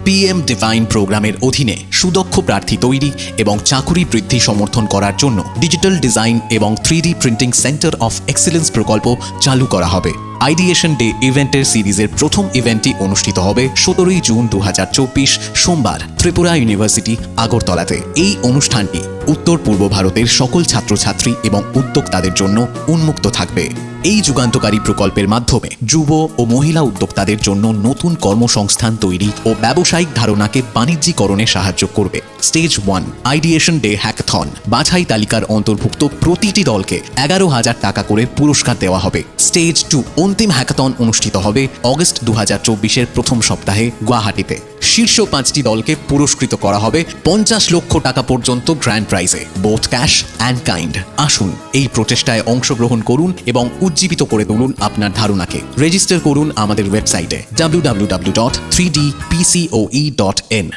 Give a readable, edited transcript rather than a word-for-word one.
PM divine প্রোগ্রামের অধীনে সুদক্ষ প্রার্থী তৈরি এবং চাকুরি বৃদ্ধি সমর্থন করার জন্য ডিজিটাল ডিজাইন এবং 3D printing centre of excellence প্রকল্প চালু করা হবে। আইডিয়েশন ডে ইভেন্টের সিরিজের প্রথম ইভেন্টটি অনুষ্ঠিত হবে 17 জুন 2024 সোমবার ত্রিপুরা ইউনিভার্সিটি আগরতলাতে। এই অনুষ্ঠানটি উত্তর পূর্ব ভারতের সকল ছাত্রছাত্রী এবং উদ্যোক্তাদের জন্য উন্মুক্ত থাকবে। এই যুগান্তকারী প্রকল্পের মাধ্যমে যুব ও মহিলা উদ্যোক্তাদের জন্য নতুন কর্মসংস্থান তৈরি ও ব্যবসায়িক ধারণাকে বাণিজ্যিকরণে সাহায্য করবে। স্টেজ 1 আইডিয়েশন ডে হ্যাকাথন বাছাই তালিকার অন্তর্ভুক্ত প্রতিটি দলকে 11,000 টাকা করে পুরস্কার দেওয়া হবে। স্টেজ 2 অন্তিম হ্যাকাথন অনুষ্ঠিত হবে অগস্ট 2024-এর প্রথম সপ্তাহে গুয়াহাটিতে। শীর্ষ 5টি দলকে পুরস্কৃত করা হবে 50 লক্ষ টাকা পর্যন্ত গ্র্যান্ড প্রাইজে, বোথ ক্যাশ অ্যান্ড কাইন্ড। আসুন এই প্রচেষ্টায় অংশগ্রহণ করুন এবং উজ্জীবিত করে তুলুন আপনার ধারণাকে। রেজিস্টার করুন আমাদের ওয়েবসাইটে www.3dpcoe.in।